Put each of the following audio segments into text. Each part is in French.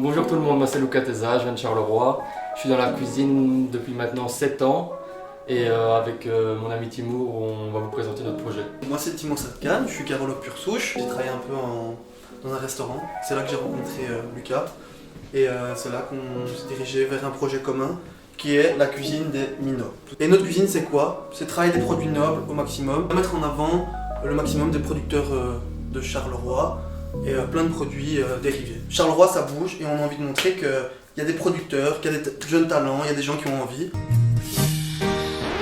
Bonjour tout le monde, moi c'est Lucas Teza, je viens de Charleroi. Je suis dans la cuisine depuis maintenant 7 ans et avec mon ami Timour, on va vous présenter notre projet. Moi c'est Timour Satkan, je suis carologue pure souche. J'ai travaillé un peu dans un restaurant, c'est là que j'ai rencontré Lucas. Et c'est là qu'on s'est dirigé vers un projet commun qui est la cuisine des minots. Et notre cuisine c'est quoi? C'est travailler des produits nobles au maximum, mettre en avant le maximum des producteurs de Charleroi et plein de produits dérivés. Charleroi ça bouge et on a envie de montrer qu'il y a des producteurs, qu'il y a des jeunes talents, il y a des gens qui ont envie.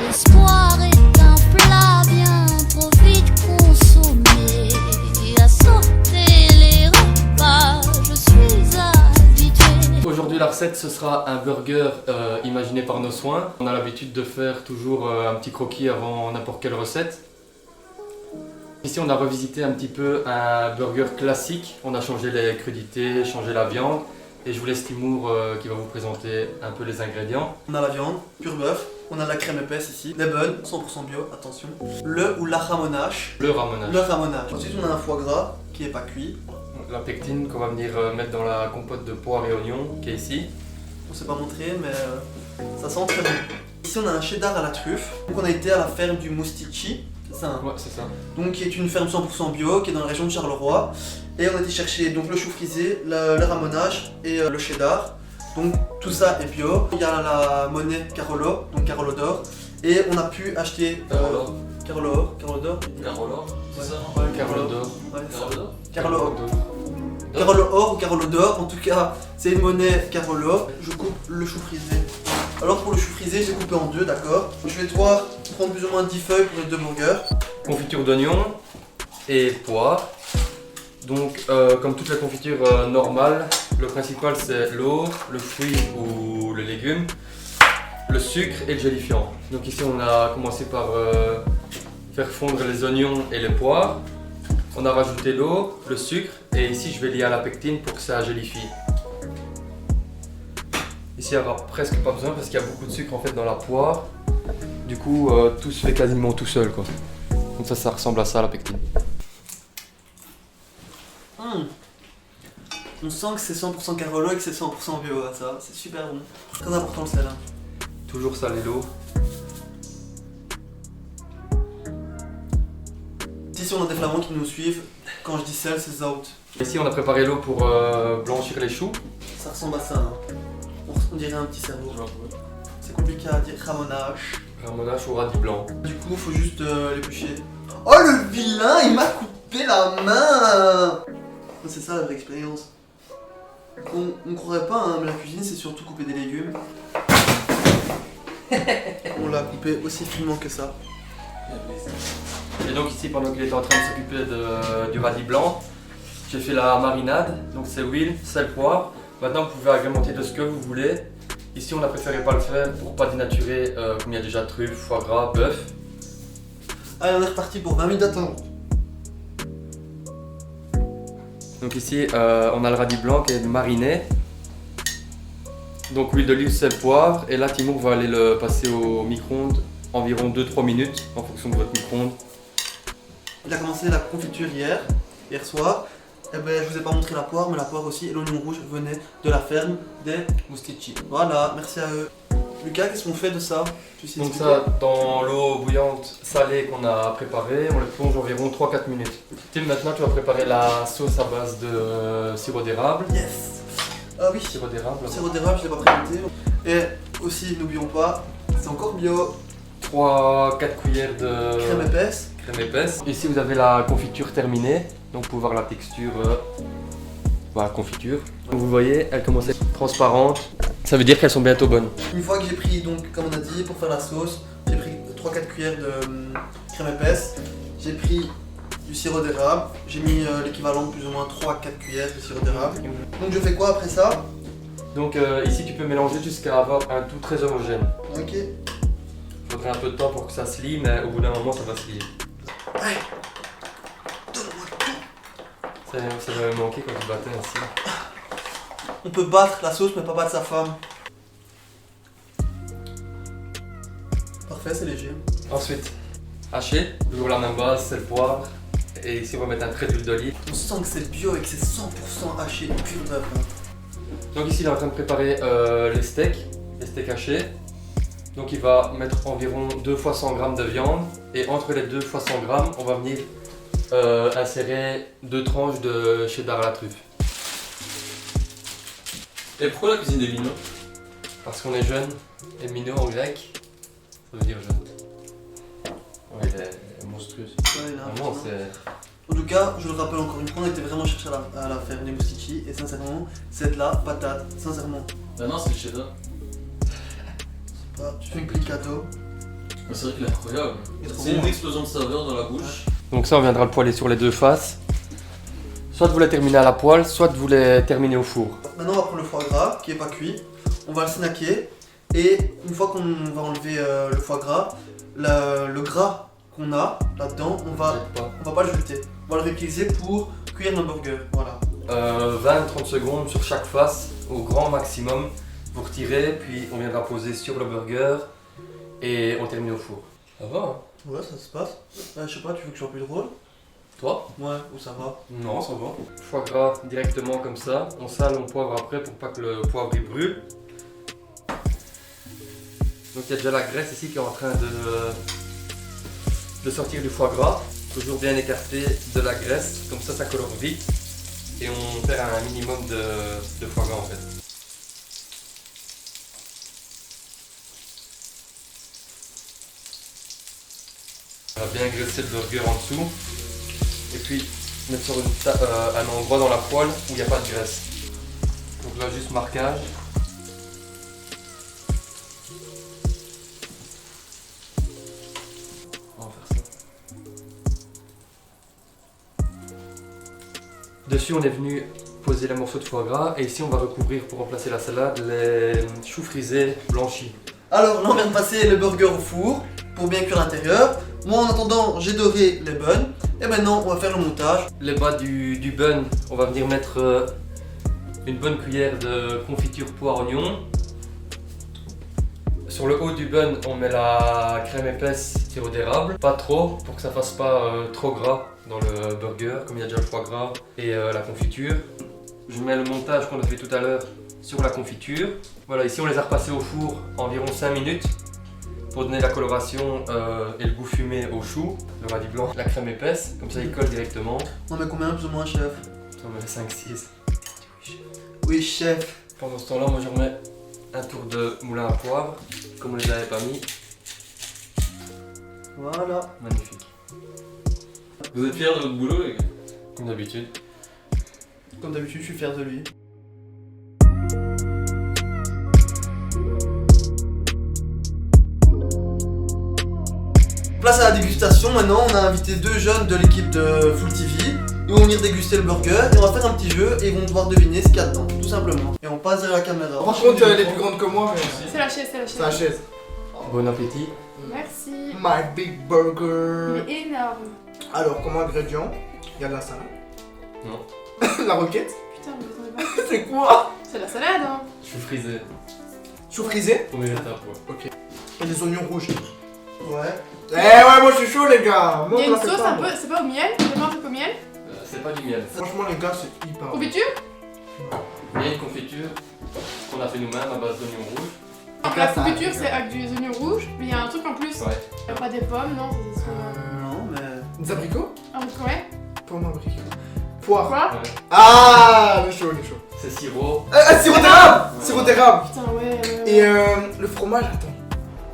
L'espoir est un plat bien trop vite consommé. À sauter les repas, je suis habituée. Aujourd'hui la recette ce sera un burger imaginé par nos soins. On a l'habitude de faire toujours un petit croquis avant n'importe quelle recette. Ici on a revisité un petit peu un burger classique. On a changé les crudités, changé la viande. Et je vous laisse Timour qui va vous présenter un peu les ingrédients. On a la viande, pur bœuf, on a la crème épaisse ici, les bonnes, 100% bio, attention. Le ou la ramonage. Le ramonage. Le ramonage. Ensuite on a un foie gras qui est pas cuit. La pectine qu'on va venir mettre dans la compote de poire et oignons qui est ici. On s'est pas montré mais ça sent très bon. Ici on a un cheddar à la truffe. Donc on a été à la ferme du Moustici. C'est ça, hein? Ouais, c'est ça. Donc qui est une ferme 100% bio qui est dans la région de Charleroi. Et on a été chercher donc le chou frisé, le ramonage et le cheddar. Donc tout ça est bio. Il y a la monnaie Carolo, donc Carolo d'or. Et on a pu acheter Carolo d'or. Carolo, c'est ça? Carolo d'or. Ouais, c'est ça. Carolo Carolo d'or. Carolo or ou Carolo d'or, en tout cas c'est une monnaie Carolo. Je coupe le chou frisé. Alors pour le chou frisé j'ai coupé en deux, d'accord. Je vais devoir prendre plus ou moins 10 feuilles pour les deux burgers. Confiture d'oignon et poire. Donc comme toute la confiture normale, le principal c'est l'eau, le fruit ou le légume, le sucre et le gélifiant. Donc ici on a commencé par faire fondre les oignons et les poires. On a rajouté l'eau, le sucre et ici je vais lier à la pectine pour que ça gélifie. Ici il n'y aura presque pas besoin parce qu'il y a beaucoup de sucre en fait dans la poire. Du coup tout se fait quasiment tout seul quoi. Donc ça ressemble à ça la pectine. On sent que c'est 100% Carolo et que c'est 100% bio, hein, ça, c'est super bon. Très important le sel. Hein. Toujours saler l'eau. Ici on a des flamands qui nous suivent, quand je dis sel c'est zout. Ici on a préparé l'eau pour blanchir les choux. Ça ressemble à ça, hein. On dirait un petit cerveau. C'est compliqué à dire, ramonage. Ramonage au radis blanc. Du coup faut juste l'éplucher. Oh le vilain, il m'a coupé la main. C'est ça la vraie expérience. On ne croirait pas, hein, mais la cuisine c'est surtout couper des légumes. On l'a coupé aussi finement que ça. Et donc ici pendant qu'il est en train de s'occuper du radis blanc, j'ai fait la marinade. Donc c'est huile, sel, poivre. Maintenant vous pouvez agrémenter de ce que vous voulez. Ici on a préféré pas le faire pour pas dénaturer comme il y a déjà truffe, foie gras, bœuf. Allez on est reparti pour 20 minutes d'attente. Donc ici on a le radis blanc qui est mariné. Donc huile d'olive, sel, poivre. Et là Timour va aller le passer au micro-ondes environ 2-3 minutes en fonction de votre micro-ondes. Il a commencé la confiture hier soir. Et ben, je vous ai pas montré la poire, mais la poire aussi et l'oignon rouge venait de la ferme des Moustici. Voilà, merci à eux. Lucas, qu'est-ce qu'on fait de ça? Donc ça, dans l'eau bouillante salée qu'on a préparée, on le plonge environ 3-4 minutes. Tim, maintenant tu vas préparer la sauce à base de sirop d'érable. Yes. Ah oui, Sirop d'érable. sirop d'érable, je l'ai pas présenté. Et aussi, n'oublions pas, c'est encore bio. 3-4 cuillères de Crème épaisse. crème épaisse. Ici vous avez la confiture terminée, donc vous pouvez voir la texture voilà, confiture. Donc vous voyez, elle commence à être transparente, ça veut dire qu'elles sont bientôt bonnes. Une fois que j'ai pris, donc, comme on a dit, pour faire la sauce, j'ai pris 3-4 cuillères de crème épaisse. J'ai pris du sirop d'érable. J'ai mis l'équivalent de plus ou moins 3-4 cuillères de sirop d'érable. Donc je fais quoi après ça? Donc ici tu peux mélanger jusqu'à avoir un tout très homogène. Ok. Il faudrait un peu de temps pour que ça se lie, mais au bout d'un moment ça va se lier. Allez, donne-moi tout. Ça va me manquer quand tu battais ainsi. On peut battre la sauce mais pas battre sa femme. Parfait, c'est léger. Ensuite, hacher, toujours la même base, c'est le poivre. Et ici on va mettre un trait d'huile d'olive. On sent que c'est bio et que c'est 100% haché, pur d'œuf. Donc ici il est en train de préparer les steaks hachés. Donc il va mettre environ 2 fois 100 g de viande et entre les 2 fois 100 g on va venir insérer 2 tranches de cheddar à la truffe. Et pourquoi la cuisine des minots? Parce qu'on est jeune et minot en grec, ça veut dire jeune. Ouais, il est monstrueux. Ouais, il est Vraiment, impressionnant. c'est... En tout cas, je le rappelle encore une fois, on était vraiment cherché à la faire Negustici et sincèrement, cette là, patate, sincèrement. Bah non, c'est le cheddar. Tu fais un cadeau. Mais c'est vrai qu'il est incroyable. Il est trop C'est bon. une explosion de saveur dans la bouche. Donc ça on viendra le poêler sur les deux faces. Soit vous les terminez à la poêle, soit vous les terminez au four. Maintenant, on va prendre le foie gras qui est pas cuit, on va le snacker et une fois qu'on va enlever le foie gras, le gras qu'on a là-dedans, on va pas le jeter. On va le réutiliser pour cuire nos burgers. Voilà. 20-30 secondes sur chaque face, au grand maximum. Vous retirez, puis on viendra poser sur le burger et on termine au four. Ça va hein? Ouais, ça se passe. Je sais pas, tu veux que je sois plus drôle? Toi? Ouais, ou ça va? Non, ça va. Foie gras directement comme ça. On sale, on poivre après pour pas que le poivre il brûle. Donc il y a déjà la graisse ici qui est en train de sortir du foie gras. Toujours bien écarté de la graisse, comme ça colore vite. Et on perd un minimum de foie gras en fait. On va bien graisser le burger en dessous. Et puis mettre sur un endroit dans la poêle où il n'y a pas de graisse. Donc là juste marquage. On va faire ça. Dessus on est venu poser les morceaux de foie gras et ici on va recouvrir pour remplacer la salade les choux frisés blanchis. Alors là, on vient de passer le burger au four pour bien cuire l'intérieur. Moi en attendant, j'ai doré les buns et maintenant on va faire le montage. Les bas du bun, on va venir mettre une bonne cuillère de confiture poire oignon. Sur le haut du bun, on met la crème épaisse sirop d'érable. Pas trop, pour que ça fasse pas trop gras dans le burger, comme il y a déjà le foie gras et la confiture. Je mets le montage qu'on a fait tout à l'heure sur la confiture. Voilà, ici on les a repassés au four environ 5 minutes pour donner la coloration et le goût fumé au chou, le radis blanc, la crème épaisse, comme ça il colle directement. On met combien plus ou moins, chef? On met 5-6. Oui, chef. Pendant ce temps-là, moi je remets un tour de moulin à poivre, comme on les avait pas mis. Voilà. Magnifique. Vous êtes fiers de votre boulot, les gars? Comme d'habitude. Comme d'habitude, je suis fier de lui. Place à la dégustation, maintenant on a invité 2 jeunes de l'équipe de Full TV. Ils vont venir déguster le burger et on va faire un petit jeu et ils vont devoir deviner ce qu'il y a dedans, tout simplement. Et on passe derrière la caméra. Par contre, elle est plus grande que moi, mais C'est la chaise, c'est la c'est la chaise. chaise. Bon appétit. Merci. My big burger. Il est énorme. Alors, comme ingrédient, il y a de la salade. Non. La roquette. Putain, vous attendez pas. C'est quoi? C'est de la salade, hein. Chou frisé. Chou frisé. Faut mettre à poivre. Et des oignons rouges. Ouais. Eh ouais, moi je suis chaud, les gars. Il y a une Montre la sauce fête, un peu, c'est pas au miel? Il y a pas un truc au miel? C'est pas du miel. Franchement, les gars, c'est hyper. Confiture? Il y a une confiture qu'on a fait nous-mêmes à base d'oignons rouges. Donc la confiture c'est avec des oignons rouges, mais il y a un truc en plus. Ouais. Il y a pas des pommes, non? C'est Non, mais. Des abricots? un truc ouais? Pommes abricots. Poire. Quoi? Ouais. Ah, il est chaud, il est chaud. C'est sirop. Sirop d'érable. Ouais. Sirop d'érable. Putain, ouais. Et le fromage, attends.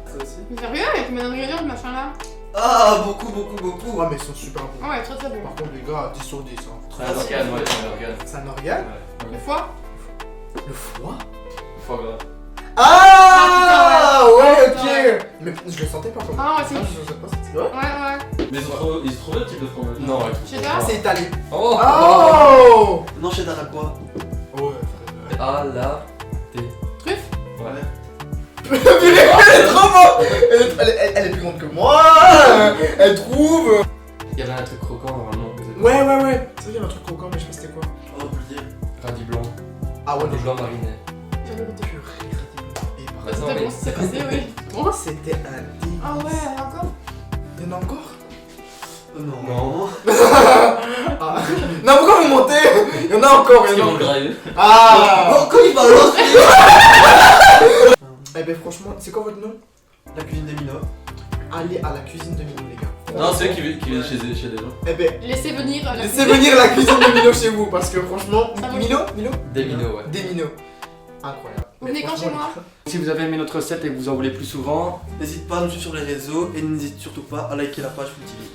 Ça aussi. Mais sérieux, avec combien d'ingrédients ce machin là? Ah, beaucoup, beaucoup, beaucoup. Ouais, mais ils sont super bons. Ouais, très très bon. Par contre, les gars, 10 sur 10. Hein. C'est un organe, ouais, c'est un organe. C'est un organe. Ouais. Le foie? Le foie? Foie gras. Ah, ouais, putain, ok. ouais. Mais je le sentais pas comme Ah ouais, ça. c'est. Je sais pas, c'est vrai. Ouais. Mais ils ont trouvé le type de fromage. Non, ouais. Cheddar? C'est italien. Oh, Oh. Non, cheddar à quoi? Ouais. À la Truffe? Ouais. Elle est trop bonne. Elle est plus grande que moi. Elle trouve. Il y avait un truc croquant normalement. Ouais. C'est vrai qu'il y avait un truc croquant, mais je sais pas c'était quoi. On va vous le dire. Radis blanc. Ah ouais, Radis blanc mariné. J'avais goûté. purée. Non, C'était mais- bon, c'est passé, oui. Bon. C'était un délice. Ah ouais, encore? Il y en a encore? Non. Ah. Non, pourquoi vous montez? Il y en a encore, Parce il y qu'ils en a vont le encore. grailler. Ah. Oh, quand il balance Eh ben franchement, c'est quoi votre nom? La cuisine des minots. Allez à la cuisine de Mino, les gars. Non, c'est eux qui viennent chez des gens. Eh ben, Laissez venir la laissez venir la cuisine de Mino chez vous parce que franchement, Ça va. Mino Des minots, ouais. Des Mino. Incroyable. Vous venez quand chez moi? Si vous avez aimé notre recette et que vous en voulez plus souvent, N'hésite pas à nous suivre sur les réseaux et n'hésite surtout pas à liker la page Food TV.